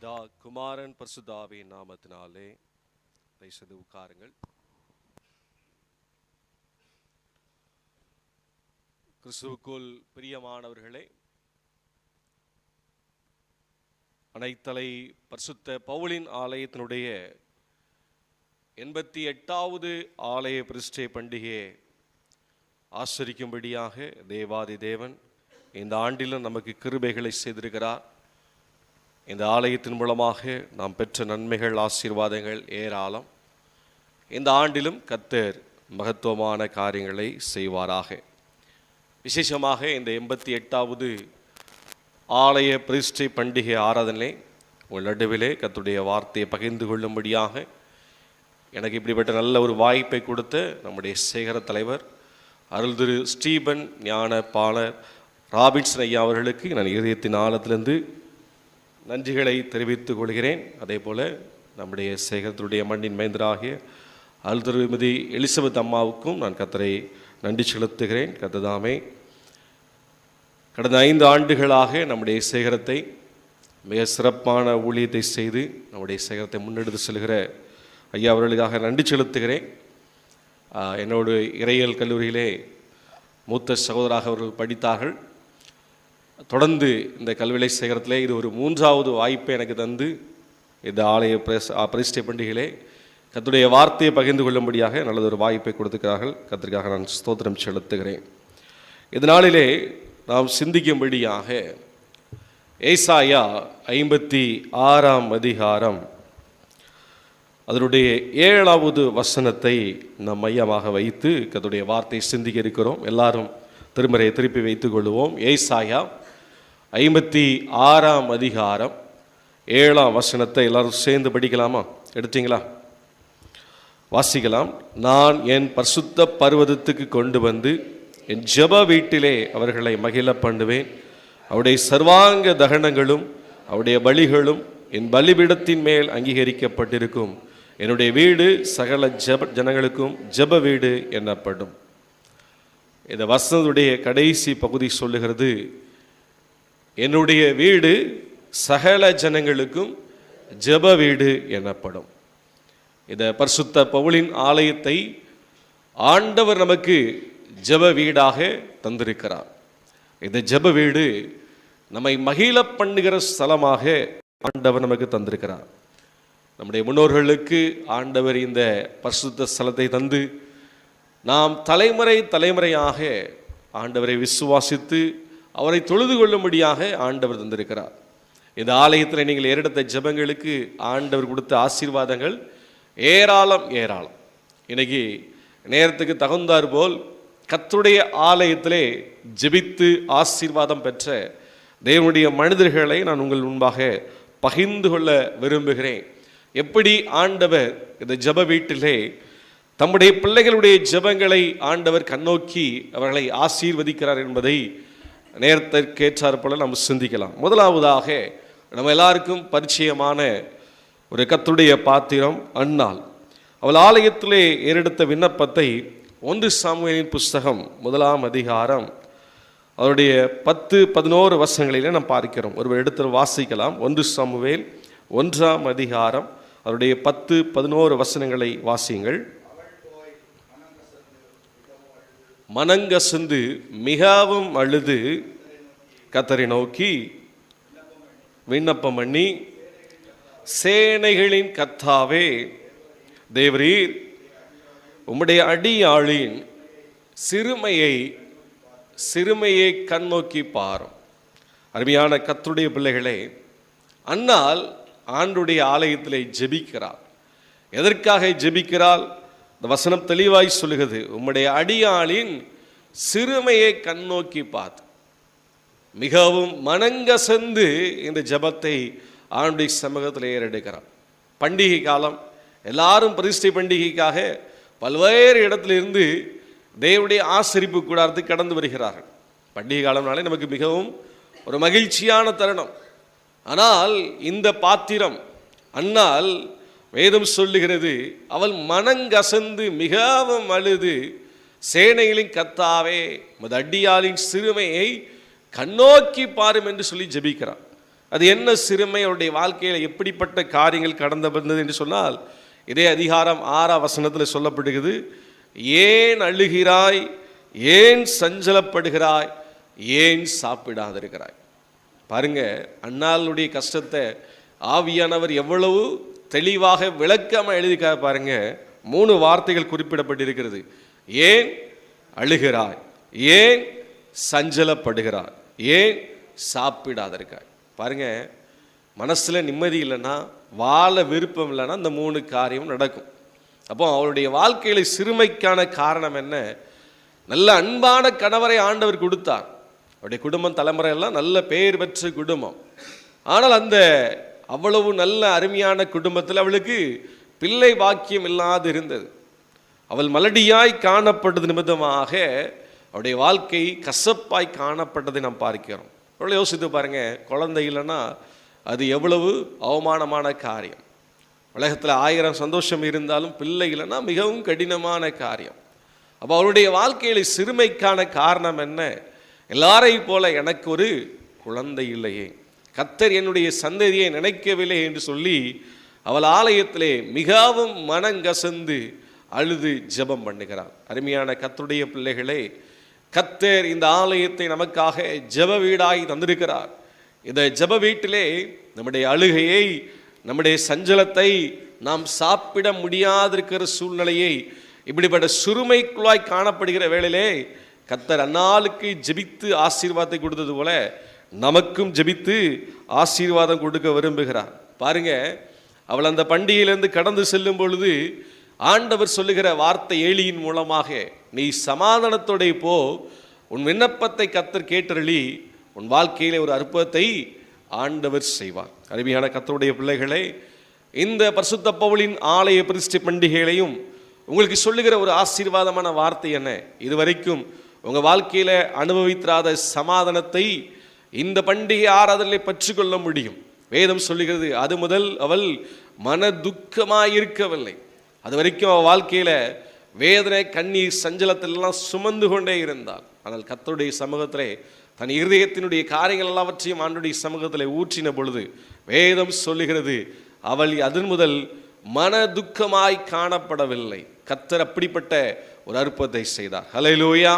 பிதா குமாரன் பரிசுத்தாவியின் நாமத்தினாலே தயவுசெய்து உட்காருங்கள். கிறிஸ்துவுக்குள் பிரியமானவர்களே, அனைத்தலை பரிசுத்த பவுலின் ஆலயத்தினுடைய 88வது ஆலய பிரதிஷ்டை பண்டிகையை ஆசரிக்கும்படியாக தேவாதி தேவன் இந்த ஆண்டிலும் நமக்கு கிருபைகளை செய்திருக்கிறார். இந்த ஆலயத்தின் மூலமாக நாம் பெற்ற நன்மைகள், ஆசீர்வாதங்கள் ஏராளம். இந்த ஆண்டிலும் கர்த்தர் மகத்துவமான காரியங்களை செய்வாராக. விசேஷமாக இந்த 88வது ஆலய பிரதிஷ்டை பண்டிகை ஆராதனை உங்கள் நடுவிலே கர்த்தருடைய வார்த்தையை பகிர்ந்து கொள்ளும்படியாக எனக்கு இப்படிப்பட்ட நல்ல ஒரு வாய்ப்பை கொடுத்த நம்முடைய சேகர தலைவர் அருள் திரு ஸ்டீபன் ஞானபாலர் ராபின்சன் ஐயா அவர்களுக்கு நான் இதயத்தின் ஆழத்திலிருந்து நன்றிகளை தெரிவித்துக் கொள்கிறேன். அதே போல் நம்முடைய சேகரத்துடைய மண்ணின் மைந்தராகிய அருள் திருமதி எலிசபெத் அம்மாவுக்கும் நான் கர்த்தரை நன்றி செலுத்துகிறேன். கர்த்ததாமே கடந்த 5 ஆண்டுகளாக நம்முடைய சேகரத்தை மிக சிறப்பான ஊழியத்தை செய்து நம்முடைய சேகரத்தை முன்னெடுத்து செல்கிற ஐயா அவர்களுக்காக நன்றி செலுத்துகிறேன். என்னோடு இறையியல் கல்லூரியிலே மூத்த சகோதராக அவர்கள் படித்தார்கள். தொடர்ந்து இந்த கல்விலை சேகரத்திலே இது ஒரு 3வது வாய்ப்பை எனக்கு தந்து இந்த ஆலய பிரதிஷ்டை பண்டிகையிலே கர்த்தருடைய வார்த்தையை பகிர்ந்து கொள்ளும்படியாக நல்லதொரு வாய்ப்பை கொடுத்துக்கிறார்கள். கர்த்தருக்காக நான் ஸ்தோத்திரம் செலுத்துகிறேன். இதனாலே நாம் சிந்திக்கும்படியாக ஏசாயா 56ஆம் அதிகாரம் அதனுடைய 7வது வசனத்தை நாம் மையமாக வைத்து கர்த்தருடைய வார்த்தையை சிந்திக்க இருக்கிறோம். எல்லாரும் திருமறையை திருப்பி வைத்துக் கொள்வோம். ஏசாயா 56ஆம் அதிகாரம் 7ஆம் வசனத்தை எல்லாரும் சேர்ந்து படிக்கலாமா? எடுத்தீங்களா? வாசிக்கலாம். நான் என் பரிசுத்த பர்வதத்துக்கு கொண்டு வந்து என் ஜெப வீட்டிலே அவர்களை மகிழ பண்ணுவேன். அவருடைய சர்வாங்க தகனங்களும் அவருடைய பலிகளும் என் பலிபீடத்தின் மேல் அங்கீகரிக்கப்பட்டிருக்கும். என்னுடைய வீடு சகல ஜனங்களுக்கும் ஜெப வீடு எனப்படும். இந்த வசனத்துடைய கடைசி பகுதி சொல்லுகிறது, என்னுடைய வீடு சகல ஜனங்களுக்கும் ஜெப வீடு எனப்படும். இந்த பரிசுத்த பவுலின் ஆலயத்தை ஆண்டவர் நமக்கு ஜெப வீடாக தந்திருக்கிறார். இந்த ஜெப வீடு நம்மை மகிழ பண்ணுகிற ஸ்தலமாக ஆண்டவர் நமக்கு தந்திருக்கிறார். நம்முடைய முன்னோர்களுக்கு ஆண்டவர் இந்த பரிசுத்த ஸ்தலத்தை தந்து நாம் தலைமுறையாக ஆண்டவரை விசுவாசித்து அவரை தொழுது கொள்ளும்படியாக ஆண்டவர் தந்திருக்கிறார். இந்த ஆலயத்தில் நீங்கள் ஏறெடுத்த ஜெபங்களுக்கு ஆண்டவர் கொடுத்த ஆசீர்வாதங்கள் ஏராளம். இன்னைக்கு நேரத்துக்கு தகுந்தார் போல் கர்த்தருடைய ஆலயத்திலே ஜெபித்து ஆசீர்வாதம் பெற்ற தேவனுடைய மனிதர்களை நான் உங்கள் முன்பாக பகிர்ந்து கொள்ள விரும்புகிறேன். எப்படி ஆண்டவர் இந்த ஜெப வீட்டிலே தம்முடைய பிள்ளைகளுடைய ஜெபங்களை ஆண்டவர் கண்ணோக்கி அவர்களை ஆசீர்வதிக்கிறார் என்பதை நேரத்திற்கேற்றார் போல நாம் சிந்திக்கலாம். முதலாவதாக நம்ம எல்லாருக்கும் பரிச்சயமான ஒரு கர்த்தருடைய பாத்திரம் அன்னாள். அவள் ஆலயத்திலே ஏறெடுத்த விண்ணப்பத்தை 1 சாமுவேலின் புஸ்தகம் 1ஆம் அதிகாரம் அவருடைய 10-11 வசனங்களிலே நாம் பார்க்கிறோம். ஒருவர் எடுத்து வாசிக்கலாம். 1 சாமுவேல் 1ஆம் அதிகாரம் அவருடைய 10-11 வசனங்களை வாசியுங்கள். மனங்கசந்து மிகவும் அழுது கர்த்தரை நோக்கி விண்ணப்பம் பண்ணி, சேனைகளின் கர்த்தாவே தேவரீர் உம்முடைய அடியாளின் சிறுமையை கண்ணோக்கி பாரும். அருமையான கர்த்தருடைய பிள்ளைகளே, அன்னாள் ஆண்டுடைய ஆலயத்திலே ஜெபிக்கிறார். எதற்காக ஜெபிக்கிறாள்? இந்த வசனம் தெளிவாய் சொல்லுகிறது, உம்முடைய அடியாளின் சிறுமையை கண்ணோக்கி பார்த்து மிகவும் மனங்கசந்து இந்த ஜெபத்தை ஆண்டுடைய சமூகத்தில் ஏறெடுக்கிறார். பண்டிகை காலம், எல்லாரும் பிரதிஷ்டை பண்டிகைக்காக பல்வேறு இடத்திலிருந்து தேவனுடைய ஆசரிப்பு கூடாரத்துக்கு கடந்து வருகிறார்கள். பண்டிகை காலம்னாலே நமக்கு மிகவும் ஒரு மகிழ்ச்சியான தருணம். ஆனால் இந்த பாத்திரம் அன்னாள் வேதம் சொல்லுகிறது, அவள் மனங்கசந்து மிகவும் அழுது சேனைகளின் கர்த்தாவே உமது அடியாளின் சிறுமையை கண்ணோக்கி பாரும் என்று சொல்லி ஜெபிக்கிறார். அது என்ன சிறுமை, அவருடைய வாழ்க்கையில் எப்படிப்பட்ட காரியங்கள் கடந்து வந்தது என்று சொன்னால், இதே அதிகாரம் 6ஆம் வசனத்தில் சொல்லப்படுகிறது, ஏன் அழுகிறாய், ஏன் சஞ்சலப்படுகிறாய், ஏன் சாப்பிடாதிருக்கிறாய். பாருங்க, அன்னாளுடைய கஷ்டத்தை ஆவியானவர் எவ்வளவு தெளிவாக விளக்கமாக எழுதிக்காக பாருங்க. 3 வார்த்தைகள் குறிப்பிடப்பட்டிருக்கிறது. ஏன் அழுகிறாய், ஏன் சஞ்சலப்படுகிறாய், ஏன் சாப்பிடாதிருக்காய். பாருங்க, மனசுல நிம்மதி இல்லைன்னா, வாழ விருப்பம் இல்லைன்னா இந்த 3 காரியம் நடக்கும். அப்போ அவருடைய வாழ்க்கையில சிறுமைக்கான காரணம் என்ன? நல்ல அன்பான கணவரை ஆண்டவர் கொடுத்தார். அவருடைய குடும்பம் தலைமுறையெல்லாம் நல்ல பெயர் பெற்ற குடும்பம். ஆனால் அந்த அவ்வளவு நல்ல அருமையான குடும்பத்தில் அவளுக்கு பிள்ளை பாக்கியம் இல்லாது இருந்தது. அவள் மலடியாய் காணப்பட்டது நிமித்தமாக அவருடைய வாழ்க்கை கசப்பாய் காணப்பட்டதை நாம் பார்க்கிறோம். அவ்வளோ யோசித்து பாருங்க, குழந்தை இல்லைன்னா அது எவ்வளவு அவமானமான காரியம். உலகத்தில் 1000 சந்தோஷம் இருந்தாலும் பிள்ளை இல்லைன்னா மிகவும் கடினமான காரியம். அப்போ அவருடைய வாழ்க்கையில் சிறுமைக்கான காரணம் என்ன? எல்லாரையும் போல எனக்கு ஒரு குழந்தை இல்லையே, கர்த்தர் என்னுடைய சந்ததியை நினைக்கவில்லை என்று சொல்லி அவள் ஆலயத்திலே மிகவும் மனங்கசந்து அழுது ஜெபம் பண்ணுகிறார். அருமையான கர்த்தருடைய பிள்ளைகளே, கர்த்தர் இந்த ஆலயத்தை நமக்காக ஜெப வீடாய் தந்திருக்கிறார். இந்த ஜெப வீட்டிலே நம்முடைய அழுகையை, நம்முடைய சஞ்சலத்தை, நாம் சாப்பிட முடியாதிருக்கிற சூழ்நிலையை, இப்படிப்பட்ட சுருமைக்குள்ளாய் காணப்படுகிற வேளையிலே கர்த்தர் அன்னாளுக்கு ஜெபித்து ஆசீர்வாதத்தை கொடுத்தது போல நமக்கும் ஜெபித்து ஆசீர்வாதம் கொடுக்க விரும்புகிறார். பாருங்க, அவள் அந்த பண்டிகையிலிருந்து கடந்து செல்லும் பொழுது ஆண்டவர் சொல்லுகிற வார்த்தை ஏலியின் மூலமாக, நீ சமாதானத்தோட போ, உன் விண்ணப்பத்தை கர்த்தர் கேட்டருளி உன் வாழ்க்கையிலே ஒரு அற்புதத்தை ஆண்டவர் செய்வார். அருமையான கர்த்தருடைய பிள்ளைகளே, இந்த பரிசுத்த பவுலின் ஆலய பிரதிஷ்டை பண்டிகைகளையும் உங்களுக்கு சொல்லுகிற ஒரு ஆசீர்வாதமான வார்த்தை என்ன? இதுவரைக்கும் உங்கள் வாழ்க்கையில் அனுபவித்திராத சமாதானத்தை இந்த பண்டிகை ஆராதனை பற்றி கொள்ள முடியும். வேதம் சொல்லுகிறது, அது முதல் அவள் மன துக்கமாயிருக்கவில்லை. அது வரைக்கும் அவள் வாழ்க்கையில் வேதனை, கண்ணீர், சஞ்சலத்திலெல்லாம் சுமந்து கொண்டே இருந்தாள். ஆனால் கர்த்தருடைய சமூகத்திலே தன் இருதயத்தினுடைய காரியங்கள் எல்லாவற்றையும் ஆண்டுடைய சமூகத்தில் ஊற்றின பொழுது வேதம் சொல்லுகிறது, அவள் அதன் முதல் மன துக்கமாய் காணப்படவில்லை. கர்த்தர் அப்படிப்பட்ட ஒரு அற்புதத்தை செய்தார். ஹல்லேலூயா,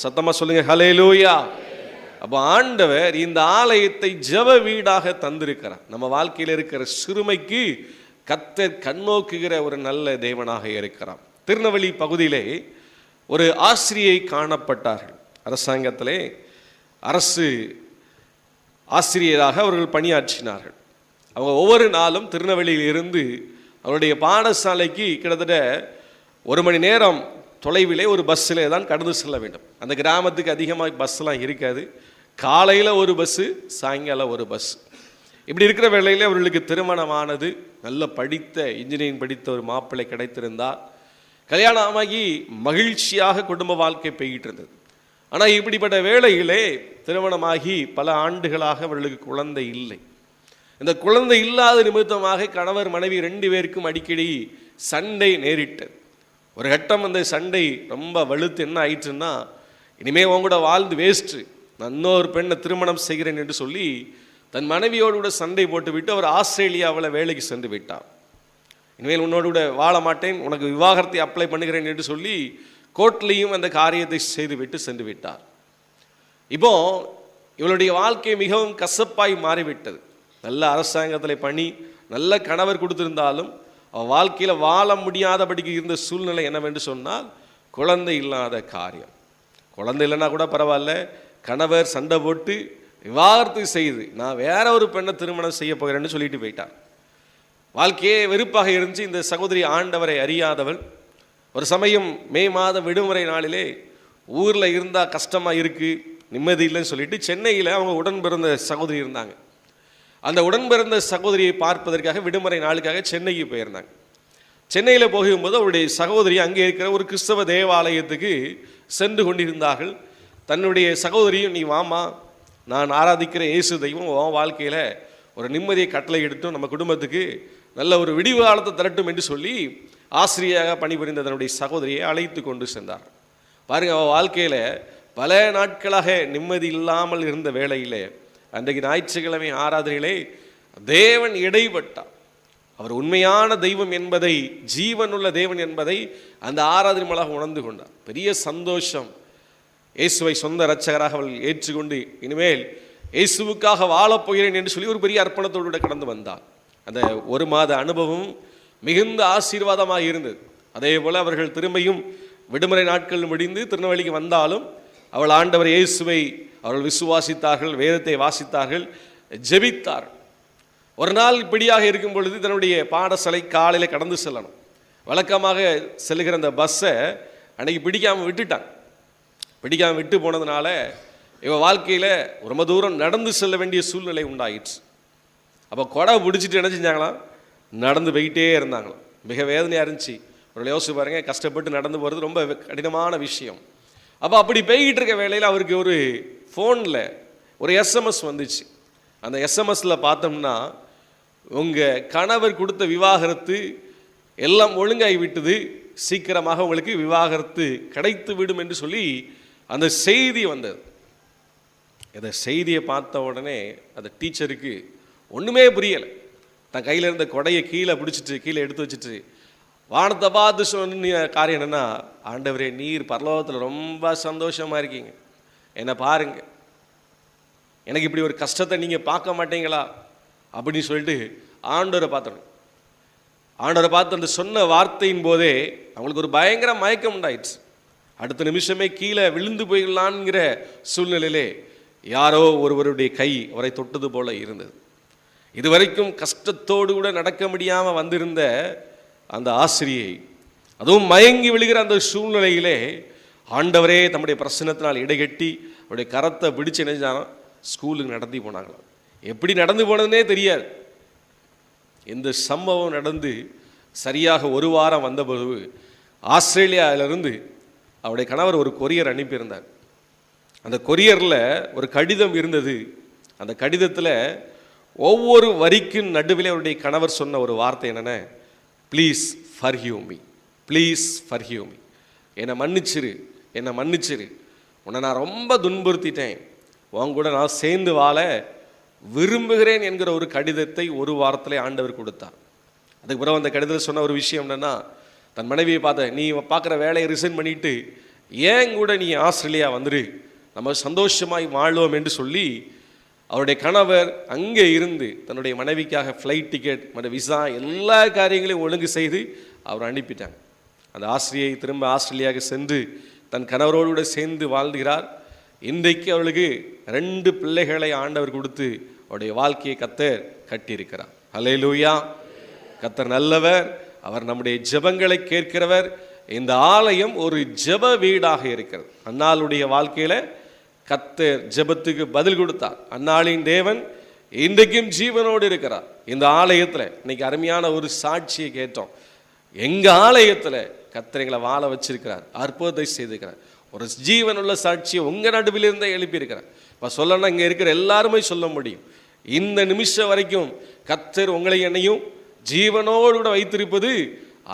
சத்தமா சொல்லுங்க ஹல்லேலூயா. அப்போ ஆண்டவர் இந்த ஆலயத்தை ஜெப வீடாக தந்திருக்கிறார். நம்ம வாழ்க்கையில் இருக்கிற சிறுமைக்கு கர்த்தர் கண்ணோக்குகிற ஒரு நல்ல தேவனாக இருக்கிறார். திருநெல்வேலி பகுதியிலே ஒரு ஆசிரியை காணப்பட்டார்கள். அரசாங்கத்திலே அரசு ஆசிரியராக அவர்கள் பணியாற்றினார்கள். அவங்க ஒவ்வொரு நாளும் திருநெல்வேலியில் இருந்து அவருடைய பாடசாலைக்கு கிட்டத்தட்ட 1 மணி நேரம் தொலைவிலே ஒரு பஸ்ஸில் தான் கடந்து செல்ல வேண்டும். அந்த கிராமத்துக்கு அதிகமாக பஸ்ஸெலாம் இருக்காது. காலையில் ஒரு பஸ்ஸு, சாயங்காலம் ஒரு பஸ். இப்படி இருக்கிற வேளையில் அவர்களுக்கு திருமணமானது. நல்ல படித்த இன்ஜினியரிங் படித்த ஒரு மாப்பிள்ளை கிடைத்திருந்தார். கல்யாணமாகி மகிழ்ச்சியாக குடும்ப வாழ்க்கை போய்கிட்டு இருந்தது. ஆனால் இப்படிப்பட்ட வேளையிலே திருமணமாகி பல ஆண்டுகளாக அவர்களுக்கு குழந்தை இல்லை. இந்த குழந்தை இல்லாத நிமித்தமாக கணவர் மனைவி 2 பேருக்கும் அடிக்கடி சண்டை நேரிட்டது. ஒரு கட்டம் அந்த சண்டை ரொம்ப வலுத்து என்ன ஆயிடுச்சுன்னா, இனிமேல் உங்களோட வாழ்ந்து வேஸ்ட்டு, நான் இன்னொரு பெண்ணை திருமணம் செய்கிறேன் என்று சொல்லி தன் மனைவியோடு கூட சண்டை போட்டு விட்டு அவர் ஆஸ்திரேலியாவில் வேலைக்கு சென்று விட்டார். இனிமேல் உன்னோடு கூட வாழ மாட்டேன், உனக்கு விவாகரத்தை அப்ளை பண்ணுகிறேன் என்று சொல்லி கோர்ட்லேயும் அந்த காரியத்தை செய்து விட்டு சென்று விட்டார். இப்போ இவளுடைய வாழ்க்கை மிகவும் கசப்பாய் மாறிவிட்டது. நல்ல அரசாங்கத்தில் பணி, நல்ல கணவர் கொடுத்திருந்தாலும் அவள் வாழ்க்கையில் வாழ முடியாதபடிக்கு இருந்த சூழ்நிலை என்னவென்று சொன்னால் குழந்தை இல்லாத காரியம். குழந்தை இல்லைன்னா கூட பரவாயில்ல, கணவர் சண்டை போட்டு விவாகரத்து செய்து நான் வேற ஒரு பெண்ணை திருமணம் செய்ய போகிறேன்னு சொல்லிட்டு போயிட்டார். வாழ்க்கையே வெறுப்பாக இருந்துச்சு. இந்த சகோதரி ஆண்டவரை அறியாதவள். ஒரு சமயம் மே மாத விடுமுறை நாளிலே ஊரில் இருந்தால் கஷ்டமாக இருக்குது, நிம்மதி இல்லைன்னு சொல்லிட்டு சென்னையில் அவங்க உடன் பிறந்த சகோதரி இருந்தாங்க. அந்த உடன் பிறந்த சகோதரியை பார்ப்பதற்காக விடுமுறை நாளுக்காக சென்னைக்கு போயிருந்தாங்க. சென்னையில் போகும்போது அவருடைய சகோதரி அங்கே இருக்கிற ஒரு கிறிஸ்தவ தேவாலயத்துக்கு சென்று கொண்டிருந்தார்கள். தன்னுடைய சகோதரியும், நீ வாமா, நான் ஆராதிக்கிற இயேசு தெய்வம் உன் வாழ்க்கையில் ஒரு நிம்மதியை கட்டளை எடுத்தும் நம்ம குடும்பத்துக்கு நல்ல ஒரு விடிவு காலத்தை தரட்டும் என்று சொல்லி ஆசிரியராக பணிபுரிந்த தன்னுடைய சகோதரியை அழைத்து கொண்டு சென்றார். பாருங்கள், அவள் வாழ்க்கையில் பல நாட்களாக நிம்மதி இல்லாமல் இருந்த வேளையில் அன்றைக்கு ஞாயிற்றுக்கிழமை ஆராதனைகளே தேவன் இடைப்பட்டார். அவர் உண்மையான தெய்வம் என்பதை, ஜீவனுள்ள தேவன் என்பதை அந்த ஆராதனை மூலமாக உணர்ந்து கொண்டார். பெரிய சந்தோஷம். இயேசுவை சொந்த இரட்சகராக அவள் ஏற்றுக்கொண்டு இனிமேல் இயேசுவுக்காக வாழப்போகிறேன் என்று சொல்லி ஒரு பெரிய அர்ப்பணத்தோடு கடந்து வந்தார். அந்த ஒரு மாத அனுபவம் மிகுந்த ஆசீர்வாதமாக இருந்தது. அதே போல் அவர்கள் திரும்பியும் விடுமுறை நாட்கள் முடிந்து திருநெல்வேலிக்கு வந்தாலும் அவள் ஆண்டவர் இயேசுவை அவர்கள் விசுவாசித்தார்கள், வேதத்தை வாசித்தார்கள், ஜெபித்தார்கள். ஒரு நாள் இப்படியாக இருக்கும் பொழுது தன்னுடைய பாடசாலை காலையில் கடந்து செல்லணும். வழக்கமாக செல்லுகிற அந்த பஸ்ஸை அன்னைக்கு பிடிக்காமல் விட்டுட்டாங்க. பிடிக்காமல் விட்டு போனதுனால இவன் வாழ்க்கையில் ரொம்ப தூரம் நடந்து செல்ல வேண்டிய சூழ்நிலை உண்டாயிடுச்சு. அப்போ கொடை பிடிச்சிட்டு என்ன செஞ்சாங்களாம், நடந்து போயிட்டே இருந்தாங்களாம். மிக வேதனையாக இருந்துச்சு. ஒரு யோசிச்சு பாருங்க, கஷ்டப்பட்டு நடந்து போகிறது ரொம்ப கடினமான விஷயம். அப்போ அப்படி போய்கிட்டு இருக்க வேளையில் அவருக்கு ஒரு ஃபோனில் ஒரு எஸ்எம்எஸ் வந்துச்சு. அந்த எஸ்எம்எஸில் பார்த்தோம்னா, உங்கள் கணவர் கொடுத்த விவாகரத்து எல்லாம் ஒழுங்காகி விட்டது, சீக்கிரமாக உங்களுக்கு விவாகரத்து கிடைத்து விடும் என்று சொல்லி அந்த செய்தி வந்தது. இந்த செய்தியை பார்த்த உடனே அந்த டீச்சருக்கு ஒன்றுமே புரியலை. தன் கையில் இருந்த கொடையை கீழே பிடிச்சிட்டு கீழே எடுத்து வச்சுட்டு வானத்தை பார்த்து சொன்ன காரியம் என்னென்னா, ஆண்டவரே நீர் பரலோகத்தில் ரொம்ப சந்தோஷமாக இருக்கீங்க, என்னை பாருங்க, எனக்கு இப்படி ஒரு கஷ்டத்தை நீங்கள் பார்க்க மாட்டீங்களா அப்படின்னு சொல்லிட்டு ஆண்டவரை பார்த்தணும். ஆண்டவரை பார்த்து அந்த சொன்ன வார்த்தையின் போதே அவங்களுக்கு ஒரு பயங்கர மயக்கம் உண்டாயிடுச்சு. அடுத்த நிமிஷமே கீழே விழுந்து போயிடலான்ங்கிற சூழ்நிலையிலே யாரோ ஒருவருடைய கை அவரை தொட்டது போல இருந்தது. இதுவரைக்கும் கஷ்டத்தோடு கூட நடக்க முடியாமல் வந்திருந்த அந்த ஆசிரியை, அதுவும் மயங்கி விழுகிற அந்த சூழ்நிலையிலே ஆண்டவரே தம்முடைய பிரசன்னத்தினால் இடைகட்டி அவருடைய கரத்தை பிடிச்சு நினைச்சாலும் ஸ்கூலுக்கு நடத்தி போனாங்களாம். எப்படி நடந்து போனதுன்னே தெரியாது. இந்த சம்பவம் நடந்து சரியாக ஒரு வாரம் வந்தபோது ஆஸ்திரேலியாவிலிருந்து அவருடைய கணவர் ஒரு கொரியர் அனுப்பியிருந்தார். அந்த கொரியரில் ஒரு கடிதம் இருந்தது. அந்த கடிதத்தில் ஒவ்வொரு வரிக்கும் நடுவில் அவருடைய கணவர் சொன்ன ஒரு வார்த்தை என்னென்ன, please forgive me, please forgive me, என்னை மன்னிச்சிரு, என்னை மன்னிச்சிரு, உன்னை நான் ரொம்ப துன்புறுத்திட்டேன், உன் கூட நான் சேர்ந்து வாழ விரும்புகிறேன் என்கிற ஒரு கடிதத்தை ஒரு வாரத்திலே ஆண்டவர் கொடுத்தார். அதுக்கு பிறகு அந்த கடிதத்தில் சொன்ன ஒரு விஷயம் என்னென்னா, தன் மனைவியை பார்த்த, நீ பார்க்குற வேலையை ரிசைன் பண்ணிவிட்டு ஏன் கூட நீ ஆஸ்திரேலியா வந்துரு, நம்ம சந்தோஷமாய் வாழ்வோம் என்று சொல்லி அவருடைய கணவர் அங்கே இருந்து தன்னுடைய மனைவிக்காக ஃப்ளைட் டிக்கெட் மற்ற விசா எல்லா காரியங்களையும் ஒழுங்கு செய்து அவர் அனுப்பிட்டாங்க. அந்த ஆசிரியை திரும்ப ஆஸ்திரேலியாவுக்கு சென்று தன் கணவரோடு கூட சேர்ந்து வாழ்கிறார். இன்றைக்கு அவளுக்கு 2 பிள்ளைகளை ஆண்டவர் கொடுத்து அவருடைய வாழ்க்கையை கர்த்தர் கட்டியிருக்கிறார். அல்லேலூயா. கர்த்தர் நல்லவர், அவர் நம்முடைய ஜெபங்களை கேட்கிறவர். இந்த ஆலயம் ஒரு ஜெப வீடாக இருக்கிறது. அன்னாளுடைய வாழ்க்கையில் கர்த்தர் ஜெபத்துக்கு பதில் கொடுத்தார். அன்னாளின் தேவன் இன்றைக்கும் ஜீவனோடு இருக்கிறார். இந்த ஆலயத்தில் இன்னைக்கு அருமையான ஒரு சாட்சியை கேட்டோம். எங்கள் ஆலயத்தில் கர்த்தர் எங்களை வாழ வச்சிருக்கிறார், அற்புதத்தை செய்திருக்கிறார். ஒரு ஜீவனுள்ள சாட்சியை உங்கள் நடுவிலிருந்தே எழுப்பியிருக்கிறார். இப்போ சொல்லணும்னா இங்கே இருக்கிற எல்லாருமே சொல்ல முடியும். இந்த நிமிஷம் வரைக்கும் கர்த்தர் உங்களை என்னையும் ஜீவனோடு கூட வைத்திருப்பது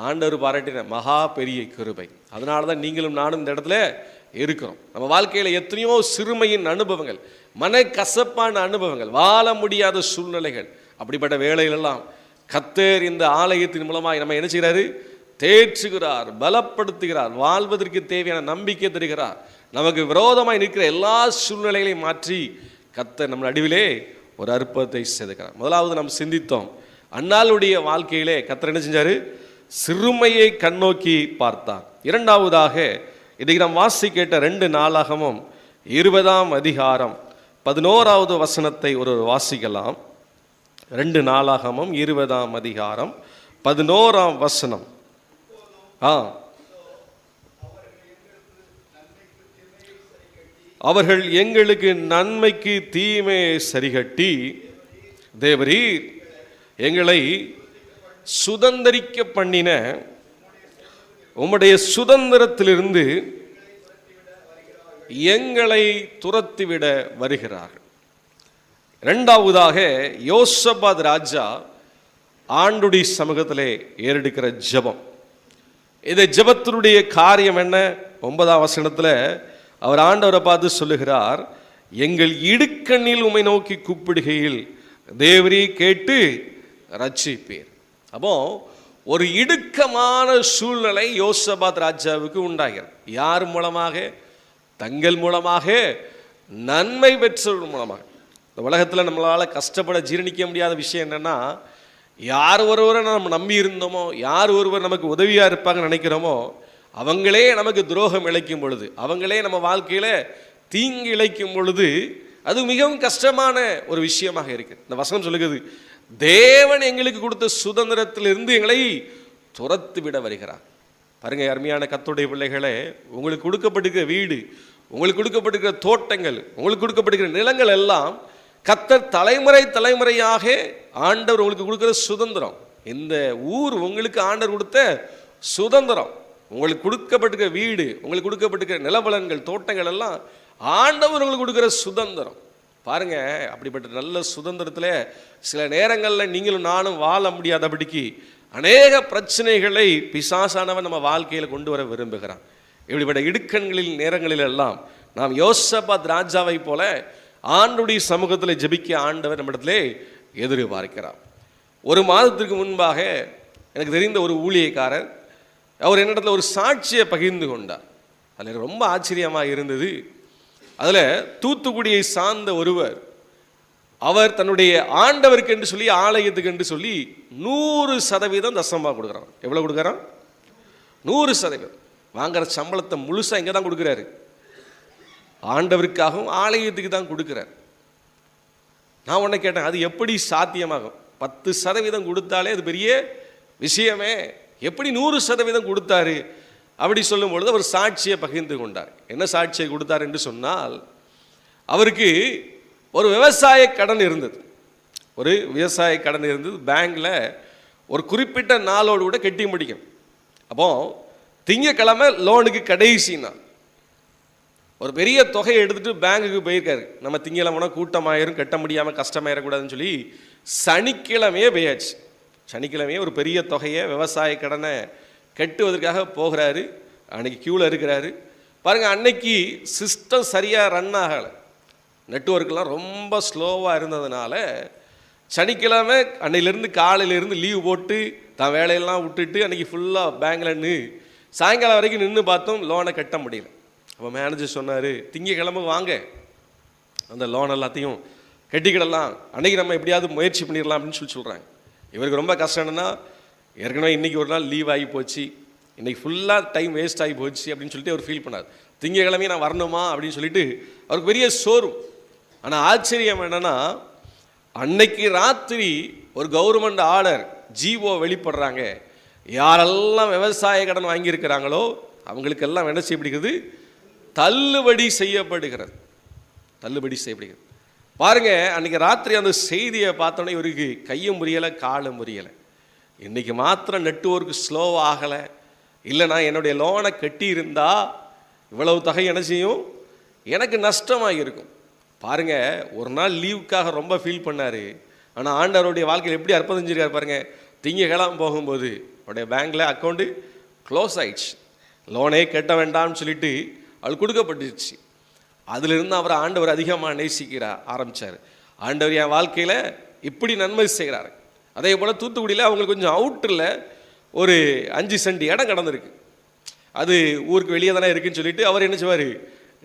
ஆண்டவர் பாராட்டின மகா பெரிய கிருபை. அதனால தான் நீங்களும் நானும் இந்த இடத்துல இருக்கிறோம். நம்ம வாழ்க்கையில் எத்தனையோ சிறுமையின் அனுபவங்கள், மனக்கசப்பான அனுபவங்கள், வாழ முடியாத சூழ்நிலைகள், அப்படிப்பட்ட வேளையிலெல்லாம் கர்த்தர் இந்த ஆலயத்தின் மூலமாக நம்ம என்ன செய்கிறாரு, தேற்றுகிறார், பலப்படுத்துகிறார், வாழ்வதற்கு தேவையான நம்பிக்கை தருகிறார். நமக்கு விரோதமாய் நிற்கிற எல்லா சூழ்நிலைகளையும் மாற்றி கர்த்தர் நம்ம நடுவிலே ஒரு அற்புதத்தை செய்திருக்கிறார். முதலாவது நாம் சிந்தித்தோம், அன்னாளுடைய வாழ்க்கையிலே கர்த்தர் என்ன செஞ்சாரு, சிறுமையை கண்ணோக்கி பார்த்தார். இரண்டாவதாக இன்றைக்கு நாம் வாசி கேட்ட 2 நாளாகமும் 20ஆம் அதிகாரம் 11வது வசனத்தை ஒரு வாசிக்கலாம். 2 நாளாகமும் 20ஆம் அதிகாரம் 11ஆம் வசனம். அவர்கள் எங்களுக்கு நன்மைக்கு தீமையை சரிகட்டி தேவரீர் எங்களை சுதந்தரிக்க பண்ணின உம்முடைய சுதந்திரத்திலிருந்து எங்களை துரத்திவிட வருகிறார்கள். இரண்டாவதாக யோசபாத் ராஜா ஆண்டுடைய சமூகத்திலே ஏறெடுக்கிற ஜெபம். இந்த ஜெபத்தினுடைய காரியம் என்ன? 9ஆம் வசனத்தில் அவர் ஆண்டவரை பார்த்து சொல்லுகிறார், எங்கள் இடுக்கண்ணில் உம்மை நோக்கி கூப்பிடுகையில் தேவரே கேட்டு ரட்சிப்பீர். அப்போ ஒரு இடுக்கமான சூழ்நிலை யோசபாத் ராஜாவுக்கு உண்டாகிறது. யார் மூலமாக? தங்கள் மூலமாக, நன்மை பெற்றவர்கள் மூலமாக. இந்த உலகத்தில் நம்மளால் கஷ்டப்பட ஜீரணிக்க முடியாத விஷயம் என்னென்னா, யார் ஒருவரை நம்ம நம்பி இருந்தோமோ, யார் ஒருவர் நமக்கு உதவியாக இருப்பாங்கன்னு நினைக்கிறோமோ, அவங்களே நமக்கு துரோகம் இழைக்கும் பொழுது, அவங்களே நம்ம வாழ்க்கையில் தீங்கு இழைக்கும் பொழுது, அது மிகவும் கஷ்டமான ஒரு விஷயமாக இருக்குது. இந்த வசனம் சொல்லுகிறது, தேவன் எங்களுக்கு கொடுத்த சுதந்திரத்திலிருந்து எங்களை துரத்து விட வருகிறார். பாருங்க அருமையான கர்த்தருடைய பிள்ளைகளே, உங்களுக்கு கொடுக்கப்பட்டிருக்கிற வீடு, உங்களுக்கு கொடுக்கப்பட்டிருக்கிற தோட்டங்கள், உங்களுக்கு கொடுக்கப்பட்டிருக்கிற நிலங்கள் எல்லாம் கர்த்தர் தலைமுறை தலைமுறையாக ஆண்டவர் உங்களுக்கு கொடுக்கிற சுதந்திரம். இந்த ஊர் உங்களுக்கு ஆண்டவர் கொடுத்த சுதந்திரம். உங்களுக்கு கொடுக்கப்பட்டிருக்கிற வீடு, உங்களுக்கு கொடுக்கப்பட்டிருக்கிற நிலபலன்கள், தோட்டங்கள் எல்லாம் ஆண்டவர் உங்களுக்கு கொடுக்கிற சுதந்திரம். பாருங்க, அப்படிப்பட்ட நல்ல சுதந்திரத்தில் சில நேரங்களில் நீங்களும் நானும் வாழ முடியாதபடிக்கு அநேக பிரச்சனைகளை பிசாசானவன் நம்ம வாழ்க்கையில் கொண்டு வர விரும்புகிறான். இப்படிப்பட்ட இடுக்கண்களில் நேரங்களில் எல்லாம் நாம் யோசபாத் ராஜாவை போல ஆண்டுடைய சமூகத்தில் ஜெபிக்க ஆண்டவர் நம்மிடத்திலே எதிர்பார்க்கிறார். ஒரு மாதத்திற்கு முன்பாக எனக்கு தெரிந்த ஒரு ஊழியக்காரர், அவர் என்னிடத்தில் ஒரு சாட்சியை பகிர்ந்து கொண்டார். அதில் ரொம்ப ஆச்சரியமாக இருந்தது. அதில் தூத்துக்குடியை சார்ந்த ஒருவர், அவர் தன்னுடைய ஆண்டவருக்கு என்று சொல்லி, ஆலயத்துக்கு என்று சொல்லி 100% தசமாக கொடுக்குறான். எவ்வளோ கொடுக்குறான்? 100%. வாங்குற சம்பளத்தை முழுசாக இங்கே தான் கொடுக்குறாரு. ஆண்டவருக்காகவும் ஆலயத்துக்கு தான் கொடுக்குறார். நான் உன்னை கேட்டேன், அது எப்படி சாத்தியமாகும்? 10% கொடுத்தாலே அது பெரிய விஷயமே, எப்படி 100% கொடுத்தாரு? அப்படி சொல்லும் பொழுது அவர் சாட்சியை பகிர்ந்து கொண்டார். என்ன சாட்சியை கொடுத்தார் என்று சொன்னால், அவருக்கு ஒரு விவசாய கடன் இருந்தது. ஒரு விவசாய கடன் இருந்தது. பேங்கில் ஒரு குறிப்பிட்ட நாளோடு கூட கட்டி முடிக்கும். அப்போ திங்கக்கிழமை லோனுக்கு கடைசி நாள். ஒரு பெரிய தொகையை எடுத்துகிட்டு பேங்குக்கு போயிருக்காரு. நம்ம திங்கக்கிழமைனா கூட்டமாயிரும், கட்ட முடியாமல் கஷ்டமாயிடக்கூடாதுன்னு சொல்லி சனிக்கிழமையே போயாச்சு. சனிக்கிழமையே ஒரு பெரிய தொகையை விவசாய கடனை கட்டுவதற்காக போகிறாரு. அன்னைக்கு க்யூவில் இருக்கிறாரு. பாருங்கள், அன்னைக்கு சிஸ்டம் சரியாக ரன் ஆகலை. நெட்வொர்க்கெலாம் ரொம்ப ஸ்லோவாக இருந்ததுனால சனிக்கிழமை அன்னையிலேருந்து காலையிலேருந்து லீவ் போட்டு தான் வேலையெல்லாம் விட்டுட்டு அன்றைக்கி ஃபுல்லாக பேங்கில் நின்று சாயங்காலம் வரைக்கும் நின்று பார்த்தோம், லோனை கட்ட முடியல. அப்போ மேனேஜர் சொன்னார், திங்கக்கிழமை வாங்க, அந்த லோன் எல்லாத்தையும் கட்டிக்கிடலாம், அன்றைக்கி நம்ம எப்படியாவது முயற்சி பண்ணிடலாம் அப்படின்னு சொல்கிறாங்க. இவருக்கு ரொம்ப கஷ்டம் என்னென்னா, ஏற்கனவே இன்றைக்கி ஒரு நாள் லீவ் ஆகி போச்சு, இன்றைக்கி ஃபுல்லாக டைம் வேஸ்ட் ஆகி போச்சு அப்படின்னு சொல்லிட்டு அவர் ஃபீல் பண்ணார். திங்கக்கிழமையும் நான் வரணுமா அப்படின்னு சொல்லிட்டு அவருக்கு பெரிய சோர்வு. ஆனால் ஆச்சரியம் என்னென்னா, அன்னைக்கு ராத்திரி ஒரு கவர்மெண்ட் ஆர்டர் ஜிஓ வெளிப்படுறாங்க. யாரெல்லாம் விவசாய கடன் வாங்கியிருக்கிறாங்களோ அவங்களுக்கெல்லாம் என்ன செய்யப்படுகிறது? தள்ளுபடி செய்யப்படுகிறது. தள்ளுபடி செய்யப்படுகிறது. பாருங்க, அன்றைக்கி ராத்திரி அந்த செய்தியை பார்த்தோன்னே இவருக்கு கையும் முறியலை, காலும் முறியலை. இன்றைக்கி மாத்திரம் நெட்வொர்க் ஸ்லோ ஆகலை, இல்லைனா என்னுடைய லோனை கட்டியிருந்தா இவ்வளவு தொகை என்ன செய்யும், எனக்கு நஷ்டமாக இருக்கும். பாருங்கள், ஒரு நாள் லீவுக்காக ரொம்ப ஃபீல் பண்ணார். ஆனால் ஆண்டவருடைய வாழ்க்கையில் எப்படி அற்புதம் செஞ்சிருக்காரு பாருங்கள். திங்கக்கிழமை போகும்போது அவருடைய பேங்கில் அக்கௌண்ட்டு க்ளோஸ் ஆயிடுச்சு. லோனே கட்ட வேண்டாம்னு சொல்லிட்டு அவள் கொடுக்கப்பட்டுச்சு. அதிலிருந்து அவர் ஆண்டவர் அதிகமாக ஆரம்பித்தார். ஆண்டவர் என் வாழ்க்கையில் இப்படி நன்மை செய்கிறார். அதே போல் தூத்துக்குடியில் அவங்களுக்கு கொஞ்சம் அவுட்டரில் ஒரு 5 சென்ட் இடம் கடந்திருக்கு. அது ஊருக்கு வெளியே தானே இருக்குன்னு சொல்லிட்டு அவர் என்ன செய்வார்,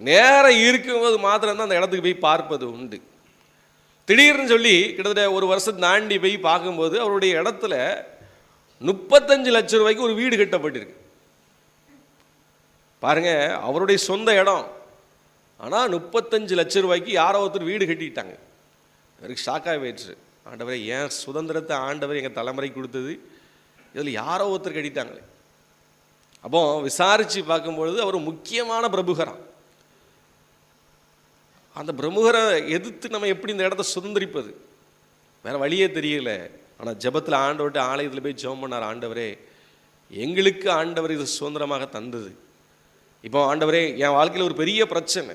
நேரம் இருக்கும்போது மாத்திரம்தான் அந்த இடத்துக்கு போய் பார்ப்பது உண்டு. திடீர்னு சொல்லி கிட்டத்தட்ட ஒரு வருஷம் தாண்டி போய் பார்க்கும்போது அவருடைய இடத்துல 35 லட்சம் ரூபாய்க்கு ஒரு வீடு கட்டப்பட்டிருக்கு. பாருங்க, அவருடைய சொந்த இடம். ஆனால் 35 லட்சம் ரூபாய்க்கு யாரோ ஒருத்தர் வீடு கட்டிட்டாங்க. அவருக்கு ஷாக்காக போயிடுச்சு. ஆண்டவரை, ஏன் சுதந்திரத்தை ஆண்டவர் எங்கள் தலைமுறை கொடுத்தது, இதில் யாரோ ஒருத்தர் கட்டிட்டாங்களே. அப்போ விசாரித்து பார்க்கும்பொழுது அவர் முக்கியமான பிரபுகரான். அந்த பிரமுகரை எதிர்த்து நம்ம எப்படி இந்த இடத்த சுதந்திரிப்பது, வேறு வழியே தெரியல. ஆனால் ஜெபத்தில் ஆண்டவர்கிட்ட ஆலயத்தில் போய் ஜெபம் பண்ணார். ஆண்டவரே, எங்களுக்கு ஆண்டவர் இது சுதந்திரமாக தந்தது. இப்போ ஆண்டவரே, என் வாழ்க்கையில் ஒரு பெரிய பிரச்சனை,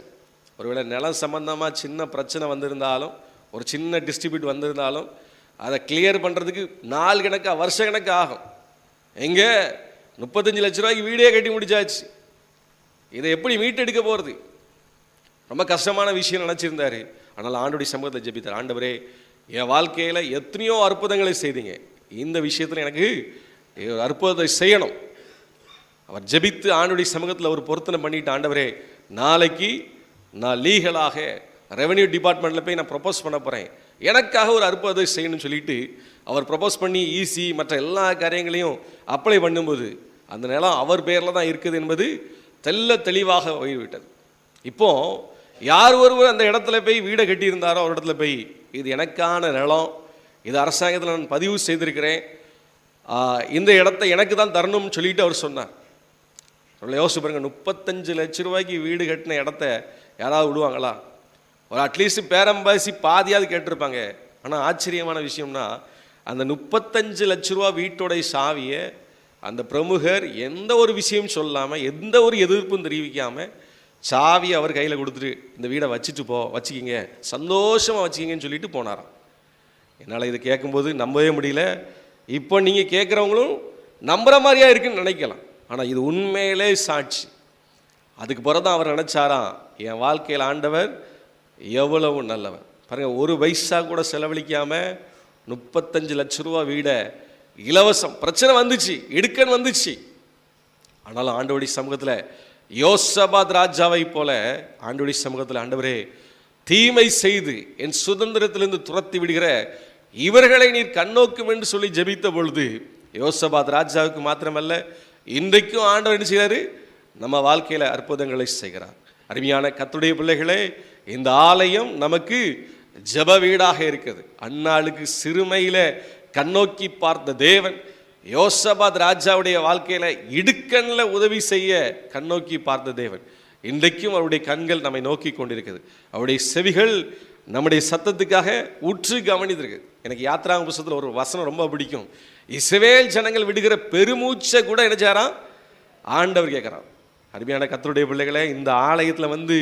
ஒருவேளை நிலம் சம்பந்தமாக சின்ன பிரச்சனை வந்திருந்தாலும், ஒரு சின்ன டிஸ்ட்ரிபியூட் வந்திருந்தாலும் அதை கிளியர் பண்ணுறதுக்கு நாள் கணக்காக வருஷ கணக்கு ஆகும். எங்கே 35 லட்ச ரூபாய்க்கு வீடே கட்டி முடிச்சாச்சு, இதை எப்படி மீட்டெடுக்க போகிறது? ரொம்ப கஷ்டமான விஷயம் நினச்சிருந்தாரு. ஆனால் ஆண்டவருடைய சமூகத்தில் ஜெபித்தார். ஆண்டவரே, என் வாழ்க்கையில் எத்தனையோ அற்புதங்களை செய்தீங்க, இந்த விஷயத்தில் எனக்கு ஒரு அற்புதத்தை செய்யணும். அவர் ஜெபித்து ஆண்டவருடைய சமூகத்தில் ஒரு பொருத்தனை பண்ணிட்டு, ஆண்டவரே, நாளைக்கு நான் லீகலாக ரெவென்யூ டிபார்ட்மெண்ட்டில் போய் நான் ப்ரொப்போஸ் பண்ண போகிறேன், எனக்காக ஒரு அற்புதத்தை செய்யணும்னு சொல்லிட்டு அவர் ப்ரொப்போஸ் பண்ணி ஈஸி மற்ற எல்லா காரியங்களையும் அப்ளை பண்ணும்போது அந்த நிலம் அவர் பேரில் தான் இருக்குது என்பது தெளிவாக போய்விட்டது. இப்போ யார் ஒருவர் அந்த இடத்துல போய் வீடை கட்டியிருந்தாரோ ஒரு இடத்துல போய், இது எனக்கான நிலம், இது அரசாங்கத்தில் நான் பதிவு செய்திருக்கிறேன், இந்த இடத்த எனக்கு தான் தரணும்னு சொல்லிட்டு அவர் சொன்னார். யோசிச்சு பாருங்க, 35 லட்ச ரூபாய்க்கு வீடு கட்டின இடத்த யாராவது விடுவாங்களா? ஒரு அட்லீஸ்ட் பேரம்பாசி பாதியாவது கேட்டிருப்பாங்க. ஆனால் ஆச்சரியமான விஷயம்னா, அந்த 35 லட்ச ரூபா வீட்டோடைய சாவியை அந்த பிரமுகர் எந்த ஒரு விஷயம் சொல்லாமல், எந்த ஒரு எதிர்ப்பும் தெரிவிக்காமல் சாவியை அவர் கையில் கொடுத்துட்டு, இந்த வீடை வச்சுக்கிங்க, சந்தோஷமாக வச்சுக்கிங்கன்னு சொல்லிட்டு போனாராம். என்னால் இதை கேட்கும்போது நம்பவே முடியல. இப்போ நீங்கள் கேட்குறவங்களும் நம்புகிற மாதிரியா இருக்குன்னு நினைக்கலாம். ஆனால் இது உண்மையிலே சாட்சி. அதுக்கு பிறகு தான் அவர் நினச்சாராம், என் வாழ்க்கையில் ஆண்டவர் எவ்வளவு நல்லவர் பாருங்கள். ஒரு பைசா கூட செலவழிக்காமல் 35 லட்ச ரூபா வீடை இலவசம். பிரச்சனை வந்துச்சு, இடுக்கன் வந்துச்சு. ஆனாலும் ஆண்டவருடைய சமூகத்தில் யோசபாத் ராஜாவை போல ஆண்டவருடைய சமூகத்தில், ஆண்டவரே, தீமை செய்து என் சுதந்திரத்திலிருந்து துரத்தி விடுகிற இவர்களை நீர் கண்ணோக்கும் என்று சொல்லி ஜெபித்த பொழுது, யோசபாத் ராஜாவுக்கு மாத்திரமல்ல, இன்றைக்கும் ஆண்டவர் என்ன செய்கிறாரு? நம்ம வாழ்க்கையில் அற்புதங்களை செய்கிறார். அருமையான கர்த்தருடைய பிள்ளைகளே, இந்த ஆலயம் நமக்கு ஜெப வீடாக இருக்குது. அந்நாளுக்கு சிறுமையில கண்ணோக்கி பார்த்த தேவன் யோசபாத் ராஜாவுடைய வாழ்க்கையில இடுக்கண்ல உதவி செய்ய கண்ணோக்கி பார்த்த தேவன் இன்றைக்கும் அவருடைய கண்கள் நம்மை நோக்கி கொண்டிருக்குது. அவருடைய செவிகள் நம்முடைய சத்தத்துக்காக உற்று கவனித்திருக்கு. எனக்கு யாத்திராங்க புத்தகத்தில் ஒரு வசனம் ரொம்ப பிடிக்கும். இஸ்ரவேல் ஜனங்கள் விடுகிற பெருமூச்சை கூட என்ன செய்றான்? ஆண்டவர் கேட்குறான். அருமையான கர்த்தருடைய பிள்ளைகளே, இந்த ஆலயத்தில் வந்து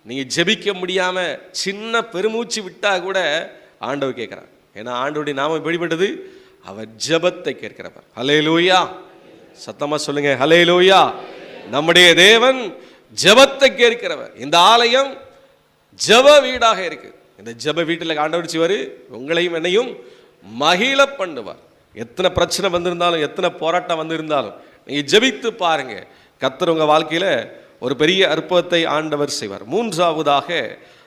நீங்கள் ஜெபிக்க முடியாமல் சின்ன பெருமூச்சு விட்டால் கூட ஆண்டவர் கேட்குறார். ஏன்னா ஆண்டவருடைய நாமம் எப்படிப்பட்டது? அவர் ஜெபத்தை கேட்கிறவர். ஹல்லேலூயா, சத்தமாக சொல்லுங்க, ஹல்லேலூயா. நம்முடைய தேவன் ஜெபத்தை கேட்கிறவர். இந்த ஆலயம் ஜெப வீடாக இருக்கு. இந்த ஜெப வீட்டில் ஆண்டவர் செய்வார், உங்களையும் என்னையும் மகிழ பண்ணுவார். எத்தனை பிரச்சனை வந்திருந்தாலும், எத்தனை போராட்டம் வந்திருந்தாலும் நீங்கள் ஜெபித்து பாருங்க, கர்த்தர் உங்கள் வாழ்க்கையில் ஒரு பெரிய அற்புதத்தை ஆண்டவர் செய்வார். மூன்றாவதாக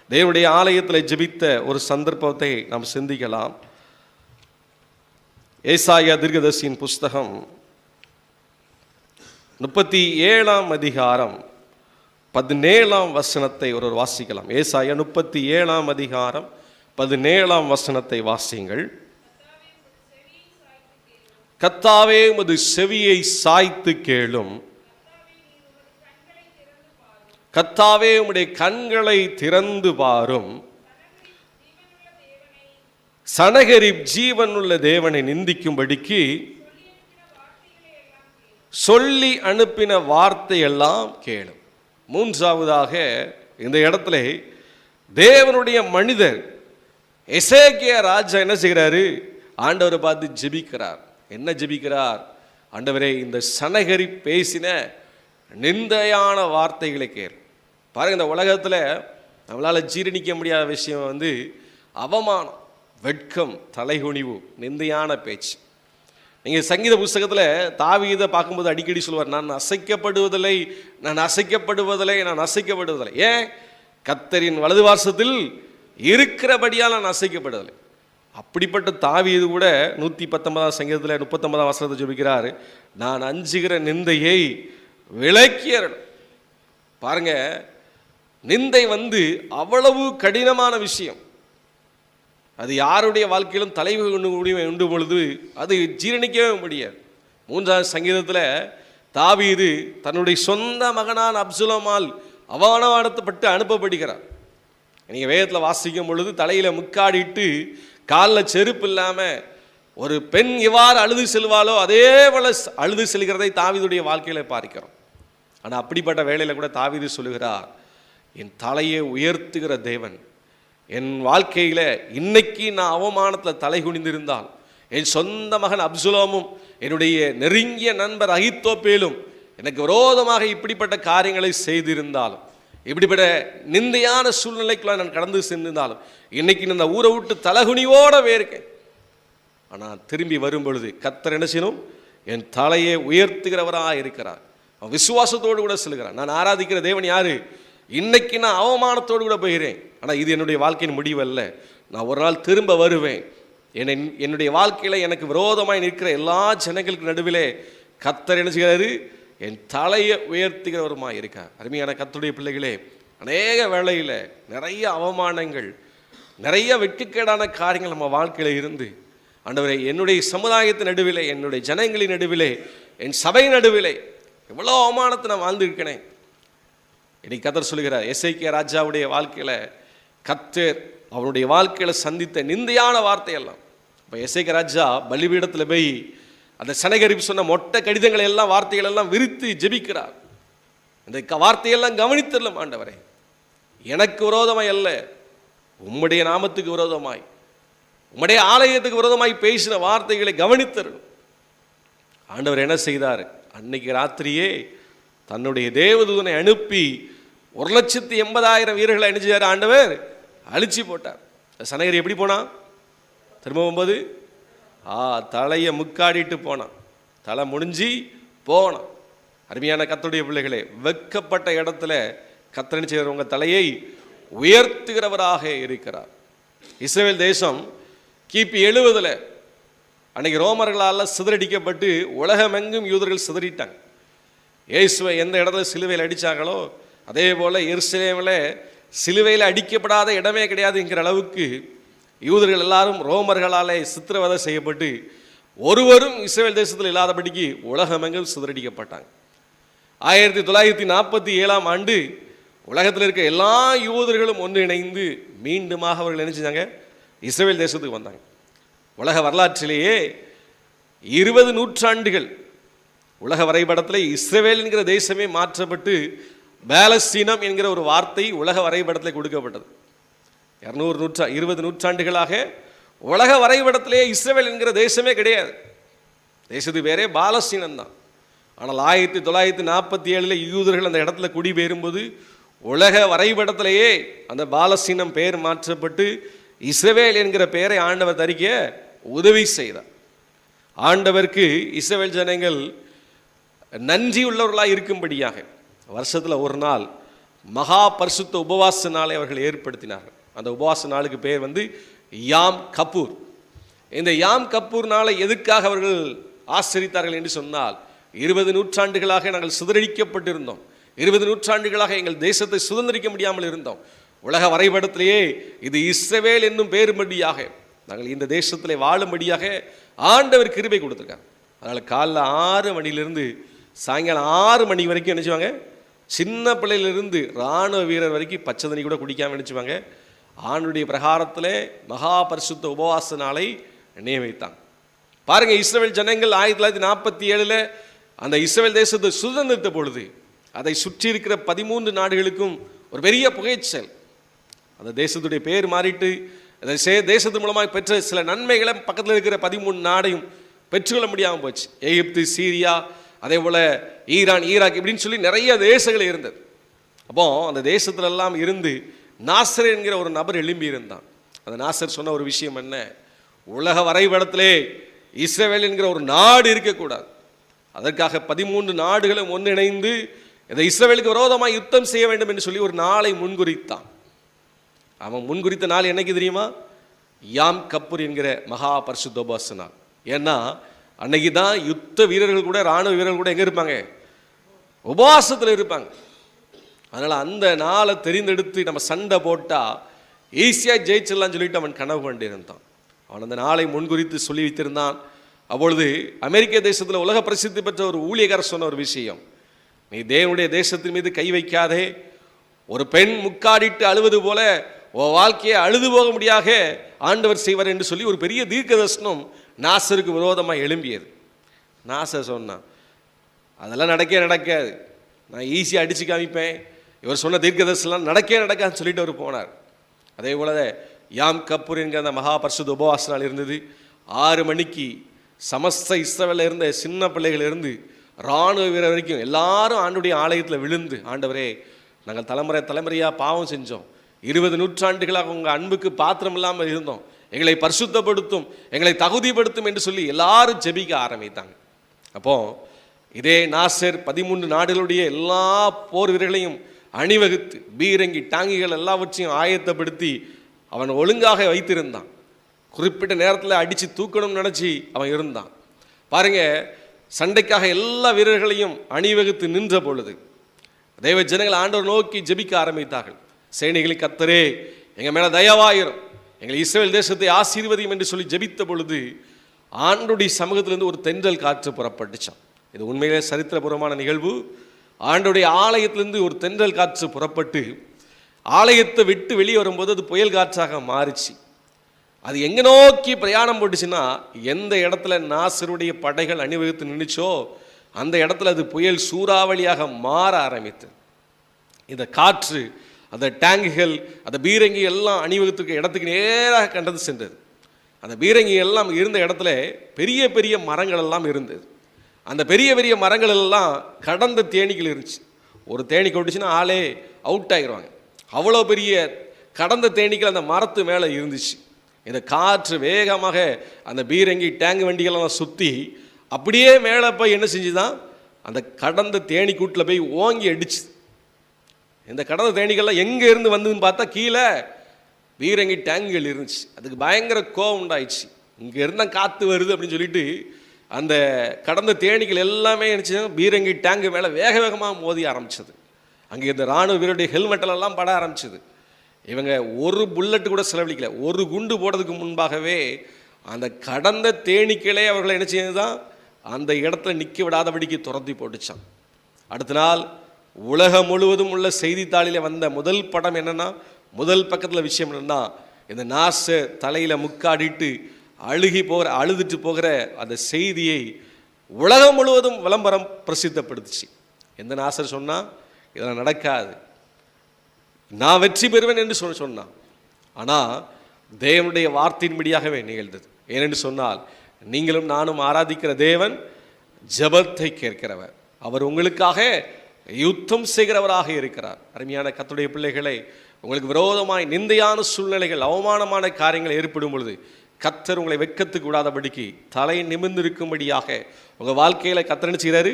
தேவனுடைய ஆலயத்தில் ஜெபித்த ஒரு சந்தர்ப்பத்தை நாம் சிந்திக்கலாம். ஏசாயா தீர்க்கதரிசியின் புஸ்தகம் 37ஆம் அதிகாரம் 17ஆம் வசனத்தை ஒருவர் வாசிக்கலாம். ஏசாயா 37ஆம் அதிகாரம் 17ஆம் வசனத்தை வாசியுங்கள். கர்த்தாவே உமது செவியை சாய்த்து கேளும், கர்த்தாவே உம்முடைய கண்களை திறந்து பாரும், சனகரிப் ஜீவனுள்ள தேவனை நிந்திக்கும்படிக்கு சொல்லி அனுப்பின வார்த்தையெல்லாம் கேளும். மூன்றாவதாக இந்த இடத்துல தேவனுடைய மனிதர் எசேக்கியா ராஜா என்ன செய்கிறாரு? ஆண்டவரை பார்த்து ஜெபிக்கிறார். என்ன ஜெபிக்கிறார்? ஆண்டவரே, இந்த சனகரி பேசின நிந்தையான வார்த்தைகளை கேள். பாருங்க, இந்த உலகத்தில் நம்மளால் ஜீரணிக்க முடியாத விஷயம் வந்து அவமானம், வெட்கம், தலைகுனிவு, நிந்தையான பேச்சு. நீங்கள் சங்கீத புஸ்தகத்தில் தாவீதை பார்க்கும்போது அடிக்கடி சொல்லுவார், நான் அசைக்கப்படுவதில்லை, நான் அசைக்கப்படுவதில்லை, நான் அசைக்கப்படுவதில்லை. ஏன்? கர்த்தரின் வலது வாசத்தில் இருக்கிறபடியால் நான் அசைக்கப்படுவதில்லை. அப்படிப்பட்ட தாவீது கூட 119ஆம் சங்கீதத்தில் 39ஆம் வசனத்தை ஜெபிக்கிறார், நான் அஞ்சுகிற நிந்தையை விலக்கியறணும். பாருங்க, நிந்தை வந்து அவ்வளவு கடினமான விஷயம். அது யாருடைய வாழ்க்கையிலும் தலைவலி உண்டு பொழுது அது ஜீரணிக்கவே முடியாது. 3ஆம் சங்கீதத்தில் தாவீது தன்னுடைய சொந்த மகனான அப்சலோமால் அவமானப்படுத்தப்பட்டு அனுப்பப்படுகிறார். நீங்கள் வேதத்தில் வாசிக்கும் பொழுது தலையில் முக்காடிட்டு காலில் செருப்பு இல்லாமல் ஒரு பெண் எவ்வாறு அழுது செல்வாளோ அதே போல அழுது செல்கிறதை தாவீதுடைய வாழ்க்கையில் பார்க்கிறோம். ஆனால் அப்படிப்பட்ட வேளையில் கூட தாவீது சொல்லுகிறார், என் தலையை உயர்த்துகிற தேவன் என் வாழ்க்கையில் இன்னைக்கு நான் அவமானத்தில் தலை குனிந்திருந்தால், என் சொந்த மகன் அப்சலோமும் என்னுடைய நெருங்கிய நண்பர் அகித்தோப்பேலும் எனக்கு விரோதமாக இப்படிப்பட்ட காரியங்களை செய்திருந்தாலும், இப்படிப்பட்ட நிந்தையான சூழ்நிலைக்குள்ள நான் கடந்து சென்றிருந்தாலும் இன்னைக்கு இந்த ஊரை விட்டு தலகுனியோடவே இருக்கேன். ஆனால் திரும்பி வரும் பொழுது கர்த்தர் என்ன செய்யணும்? என் தலையை உயர்த்துகிறவராக இருக்கிறார். அவன் விசுவாசத்தோடு கூட செல்கிறான். நான் ஆராதிக்கிற தேவன் யாரு? இன்னைக்கு நான் அவமானத்தோடு கூட போகிறேன், ஆனால் இது என்னுடைய வாழ்க்கையின் முடிவு அல்ல. நான் ஒரு நாள் திரும்ப வருவேன். என்னுடைய வாழ்க்கையில் எனக்கு விரோதமாய் நிற்கிற எல்லா ஜனங்களுக்கு நடுவிலே கர்த்தர் என்ன செய்கிறாரு? என் தலையை உயர்த்துகிறவருமாய் இருக்கார். அருமையான கர்த்தருடைய பிள்ளைகளே, அநேக வேளையில் நிறைய அவமானங்கள், நிறைய வெட்கக்கேடான காரியங்கள் நம்ம வாழ்க்கையில் இருந்து, ஆண்டவரே என்னுடைய சமுதாயத்தின் நடுவிலே, என்னுடைய ஜனங்களின் நடுவிலே, என் சபை நடுவிலே எவ்வளோ அவமானத்தை நான் வாழ்ந்துருக்கிறேன். இன்னைக்கு கர்த்தர் சொல்லுகிறார், எசேக்கியா ராஜாவுடைய வாழ்க்கையில் கர்த்தர் அவனுடைய வாழ்க்கையில் சந்தித்த நிந்தையான வார்த்தையெல்லாம். இப்போ எசேக்கியா ராஜா பலிபீடத்தில் போய் அந்த சனகரிப்பு சொன்ன மொட்டை கடிதங்களை எல்லாம், வார்த்தைகள் எல்லாம் விரித்து ஜெபிக்கிறார். இந்த வார்த்தையெல்லாம் கவனித்தரலாம். ஆண்டவரே, எனக்கு விரோதமாய் அல்ல, உம்முடைய நாமத்துக்கு விரோதமாய், உம்முடைய ஆலயத்துக்கு விரோதமாய் பேசின வார்த்தைகளை கவனித்தரணும். ஆண்டவர் என்ன செய்தார்? அன்னைக்கு ராத்திரியே தன்னுடைய தேவதூதனை அனுப்பி 1,80,000 வீரர்களை அணிஞ்சார். ஆண்டவர் அழிச்சு போட்டார். சனகரி எப்படி போனான்? திரும்ப தலையை முக்காடிட்டு போனான், தலை முடிஞ்சு போனான். அருமையான கர்த்தருடைய பிள்ளைகளே, வெட்கப்பட்ட இடத்துல கர்த்தர் என்ன செய்கிறார்? உங்கள் தலையை உயர்த்துகிறவராக இருக்கிறார். இஸ்ரவேல் தேசம் கிபி 70 அன்னைக்கு ரோமர்களால் சிதறடிக்கப்பட்டு உலகமெங்கும் யூதர்கள் சிதறிட்டாங்க. இயேசுவை எந்த இடத்துல சிலுவையில் அடித்தாங்களோ அதே போல் எருசலேமில் சிலுவையில் அடிக்கப்படாத இடமே கிடையாதுங்கிற அளவுக்கு யூதர்கள் எல்லாரும் ரோமர்களாலே சித்திரவதை செய்யப்பட்டு ஒருவரும் இஸ்ரவேல் தேசத்தில் இல்லாதபடிக்கு உலகமெங்கும் சிதறடிக்கப்பட்டாங்க. 1947 ஆண்டு உலகத்தில் இருக்க எல்லா யூதர்களும் ஒன்றிணைந்து மீண்டுமாக அவர்கள் என்ன செஞ்சாங்க? இஸ்ரவேல் தேசத்துக்கு வந்தாங்க. உலக வரலாற்றிலேயே 20 நூற்றாண்டுகள் உலக வரைபடத்தில் இஸ்ரவேல் என்கிற தேசமே மாற்றப்பட்டு பாலஸ்தீனம் என்கிற ஒரு வார்த்தை உலக வரைபடத்தில் கொடுக்கப்பட்டது. 20 நூற்றாண்டுகளாக உலக வரைபடத்திலே இஸ்ரவேல் என்கிற தேசமே கிடையாது. தேசத்துக்கு பேரே பாலஸ்தீனம் தான். ஆனால் 1947 யூதர்கள் அந்த இடத்துல குடிபெயரும்போது உலக வரைபடத்திலேயே அந்த பாலஸ்தீனம் பெயர் மாற்றப்பட்டு இஸ்ரவேல் என்கிற பெயரை ஆண்டவர் தரிக்க உதவி செய்தார். ஆண்டவருக்கு இஸ்ரவேல் ஜனங்கள் நன்றி உள்ளவர்களாக இருக்கும்படியாக வருஷத்தில் ஒரு நாள் மகா பரிசுத்த உபவாச நாளை அவர்கள் ஏற்படுத்தினார்கள். அந்த உபவாச நாளுக்கு பேர் யாம் கப்பூர். இந்த யாம் கப்பூர் நாளை எதுக்காக அவர்கள் ஆசரித்தார்கள் என்று சொன்னால், 20 நூற்றாண்டுகளாக நாங்கள் சிதறடிக்கப்பட்டிருந்தோம், 20 நூற்றாண்டுகளாக எங்கள் தேசத்தை சுதந்திரிக்க முடியாமல் இருந்தோம். உலக வரைபடத்திலேயே இது இஸ்ரவேல் என்னும் பேரும்படியாக நாங்கள் இந்த தேசத்தில் வாழும்படியாக ஆண்டவர் கிருபை கொடுத்துருக்காங்க. அதனால் காலைல 6 மணிலிருந்து சாயங்காலம் 6 மணி வரைக்கும் நினச்சிவாங்க, சின்ன பிள்ளையிலிருந்து இராணுவ வீரர் வரைக்கும் பச்சை தண்ணி கூட குடிக்காமல் நினச்சிவாங்க. ஆண்டுடைய பிரகாரத்தில் மகா பரிசுத்த உபவாச நாளை நியமித்தாங்க. பாருங்கள், இஸ்ரவேல் ஜனங்கள் 1947 அந்த இஸ்ரவேல் தேசத்தை சுதந்திரித்த பொழுது அதை சுற்றி இருக்கிற 13 நாடுகளுக்கும் ஒரு பெரிய புகைச்சல். அந்த தேசத்துடைய பேர் மாறிட்டு அந்த தேசத்து மூலமாக பெற்ற சில நன்மைகளை பக்கத்தில் இருக்கிற 13 நாடையும் பெற்றுக்கொள்ள முடியாமல் போச்சு. எகிப்து, சீரியா, அதே போல் ஈரான், ஈராக் இப்படின்னு சொல்லி நிறைய தேசங்கள் இருந்தது. அப்போ அந்த தேசத்துலெல்லாம் இருந்து நாசர் என்கிற ஒரு நபர் எழும்பி இருந்தான். அந்த நாசர் சொன்ன ஒரு விஷயம் என்ன? உலக வரைபடத்திலே இஸ்ரவேல் என்கிற ஒரு நாடு இருக்கக்கூடாது. அதற்காக 13 நாடுகளும் ஒன்றிணைந்து இந்த இஸ்ரவேலுக்கு விரோதமாக யுத்தம் செய்ய வேண்டும் என்று சொல்லி ஒரு நாளை முன்குறித்தான். அவன் முன்குறித்த நாள் என்னைக்கு தெரியுமா? யாம் கப்பூர் என்கிற மகா பரிசுத்த உபவாச நாள். ஏன்னா அன்னைக்கு தான் யுத்த வீரர்கள் கூட, இராணுவ வீரர்கள் கூட எங்கே இருப்பாங்க? உபவாசத்தில் இருப்பாங்க. அதனால் அந்த நாளை தெரிந்தெடுத்து நம்ம சண்டை போட்டால் ஈஸியாக ஜெயிச்சிடலான்னு சொல்லிட்டு அவன் கனவு கொண்டிருந்தான். அவன் அந்த நாளை முன்குறித்து சொல்லி வைத்திருந்தான். அப்பொழுது அமெரிக்க தேசத்தில் உலக பிரசித்தி பெற்ற ஒரு ஊழியக்காரர் சொன்ன ஒரு விஷயம், நீ தேவனுடைய தேசத்தின் மீது கை வைக்காதே. ஒரு பெண் முக்காடிட்டு அழுவது போல உன் வாழ்க்கையை அழுது போக முடியாக ஆண்டவர் செய்வார் என்று சொல்லி ஒரு பெரிய தீர்க்கதரிசனம் நாசருக்கு விரோதமாக எழும்பியது. நாசர் சொன்னான், அதெல்லாம் நடக்காது, நான் ஈஸியாக அடித்து காமிப்பேன், இவர் சொன்ன தீர்க்கதரிசனம் நடக்காதுன்னு சொல்லிட்டு அவர் போனார். அதே போல யாம் கப்பூர் என்கிற அந்த மகா பரிசுத்த உபவாச நாள் இருந்தது. 6 மணிக்கு சமஸ்த இஸ்ரவேலில் இருந்த சின்ன பிள்ளைகள் இருந்து இராணுவ வீரர் வரைக்கும் எல்லாரும் ஆண்டுடைய ஆலயத்தில் விழுந்து, ஆண்டவரே நாங்கள் தலைமுறை தலைமுறையாக பாவம் செஞ்சோம், 20 நூற்றாண்டுகளாக உங்கள் அன்புக்கு பாத்திரம் இல்லாமல் இருந்தோம், எங்களை பரிசுத்தப்படுத்தும், எங்களை தகுதிப்படுத்தும் என்று சொல்லி எல்லாரும் ஜெபிக்க ஆரம்பித்தாங்க. அப்போ இதே நாசர் 13 நாடுகளுடைய எல்லா போர் வீரர்களையும் அணிவகுத்து பீரங்கி டாங்கிகள் எல்லாவற்றையும் ஆயத்தப்படுத்தி அவன் ஒழுங்காக வைத்திருந்தான். குறிப்பிட்ட நேரத்தில் அடித்து தூக்கணும்னு நினச்சி அவன் இருந்தான். பாருங்க, சண்டைக்காக எல்லா வீரர்களையும் அணிவகுத்து நின்ற பொழுது தெய்வ ஜனங்கள் ஆண்டவர் நோக்கி ஜெபிக்க ஆரம்பித்தார்கள். சேனைகளின் கர்த்தரே, எங்கள் மேலே தயவாயிரும், எங்கள் இஸ்ரவேல் தேசத்தை ஆசீர்வதியும் என்று சொல்லி ஜெபித்த பொழுது ஆண்டோடைய சமூகத்திலிருந்து ஒரு தென்றல் காற்று புறப்பட்டுச்சான். இது உண்மையிலே சரித்திரபூர்வமான நிகழ்வு. ஆண்டோடைய ஆலயத்திலிருந்து ஒரு தென்றல் காற்று புறப்பட்டு ஆலயத்தை விட்டு வெளியே வரும்போது அது புயல் காற்றாக மாறிச்சு. அது எங்கே நோக்கி பிரயாணம் போட்டுச்சுன்னா, எந்த இடத்துல நாசருடைய படைகள் அணிவகுத்து நின்றுச்சோ அந்த இடத்துல அது புயல் சூறாவளியாக மாற ஆரம்பித்து, இந்த காற்று அந்த டேங்குகள் அந்த பீரங்கி எல்லாம் அணிவகுத்துக்கு இடத்துக்கு நேராக கண்டது சென்றது. அந்த பீரங்கி எல்லாம் இருந்த இடத்துல பெரிய பெரிய மரங்கள் எல்லாம் இருந்தது. அந்த பெரிய பெரிய மரங்கள் எல்லாம் கடந்த தேனீக்கள் இருந்துச்சு. ஒரு தேனீ கொட்டுச்சுன்னா ஆளே அவுட் ஆகிடுவாங்க. அவ்வளோ பெரிய கடந்த தேனீக்கள் அந்த மரத்து மேலே இருந்துச்சு. இந்த காற்று வேகமாக அந்த பீரங்கி டேங்கு வண்டிகளெல்லாம் சுற்றி அப்படியே மேலே போய் என்ன செஞ்சுதான், அந்த கடந்த தேனி கூட்டில் போய் ஓங்கி அடிச்சு. இந்த கடந்த தேனீக்கள்லாம் எங்கே இருந்து வந்ததுன்னு பார்த்தா கீழே பீரங்கி டேங்குகள் இருந்துச்சு. அதுக்கு பயங்கர கோவம் உண்டாயிடுச்சு. இங்கே இருந்தால் காற்று வருது அப்படின்னு சொல்லிட்டு அந்த கடந்த தேனீக்கள் எல்லாமே நினச்சி பீரங்கி டேங்கு மேலே வேக வேகமாக மோதி ஆரம்பிச்சது. அங்கே இந்த இராணுவ வீரருடைய ஹெல்மெட்டெல்லாம் பட ஆரம்பிச்சது. இவங்க ஒரு புல்லட்டு கூட செலவழிக்கல. ஒரு குண்டு போடுறதுக்கு முன்பாகவே அந்த கடந்த தேனீக்களே அவர்களை என்ன செய்யதான் அந்த இடத்துல நிற்க விடாதபடிக்கு துரத்தி போட்டுச்சான். அடுத்த நாள் உலகம் முழுவதும் உள்ள செய்தித்தாளில் வந்த முதல் படம் என்னன்னா, முதல் பக்கத்தில் விஷயம் என்னன்னா, இந்த நாச தலையில் முக்காடிட்டு அழுதுட்டு போகிற அந்த செய்தியை உலகம் முழுவதும் விளம்பரம் பிரசித்தப்படுத்துச்சு. எந்த நாசர் சொன்னால் இதெல்லாம் நடக்காது, நான் வெற்றி பெறுவேன் என்று சொன்னான். ஆனால் தேவனுடைய வார்த்தையின்படியாகவே நிகழ்ந்தது. ஏனென்று சொன்னால், நீங்களும் நானும் ஆராதிக்கிற தேவன் ஜெபத்தை கேட்கிறவர். அவர் உங்களுக்காக யுத்தம் செய்கிறவராக இருக்கிறார். அருமையான கர்த்தருடைய பிள்ளைகளை, உங்களுக்கு விரோதமாய் நிந்தையான சூழ்நிலைகள், அவமானமான காரியங்கள் ஏற்படும் பொழுது கர்த்தர் உங்களை வெட்கத்துக்கு விடாதபடிக்கு தலை நிமிர்ந்திருக்கும்படியாக உங்கள் வாழ்க்கையில் கர்த்தர் என்ன செய்கிறாரு?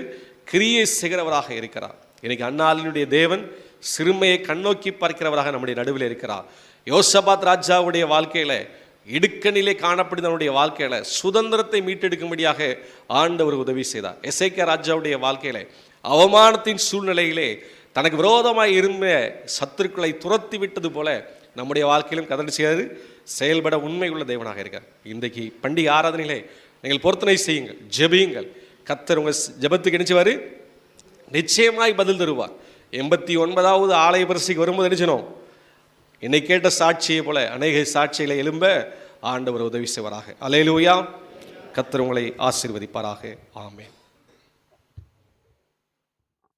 கிரியை செய்கிறவராக இருக்கிறார். இன்னைக்கு அன்னாளினுடைய தேவன் சிறுமையை கண்ணோக்கி பார்க்கிறவராக நம்முடைய நடுவில் இருக்கிறார். யோசபாத் ராஜாவுடைய வாழ்க்கையில், இடுக்கணிலே காணப்படுதனுடைய வாழ்க்கையில் சுதந்திரத்தை மீட்டெடுக்கும்படியாக ஆண்டவர் உதவி செய்தார். எசேக்கியா ராஜாவுடைய வாழ்க்கையில் அவமானத்தின் சூழ்நிலையிலே தனக்கு விரோதமாய் இருந்த சத்துருக்களை துரத்தி விட்டது போல நம்முடைய வாழ்க்கையிலும் கதறி செய்யாது செயல்பட உண்மை உள்ள தேவனாக இருக்கார். இன்றைக்கு பண்டிகை ஆராதனையிலே நீங்கள் பொருத்தனை செய்யுங்கள், ஜெபியுங்கள். கர்த்தர் உங்கள் ஜெபத்துக்கு நினைச்சுவார், நிச்சயமாய் பதில் தருவார். 89வது ஆலய பரிசுக்கு வரும்போது நினைச்சணும், என்னை கேட்ட சாட்சியை போல அநேக சாட்சிகளை எழும்ப ஆண்டவர் உதவி செய்வாராக. அல்லேலூயா. கர்த்தர் உங்களை ஆசீர்வதிப்பாராக. ஆமென்.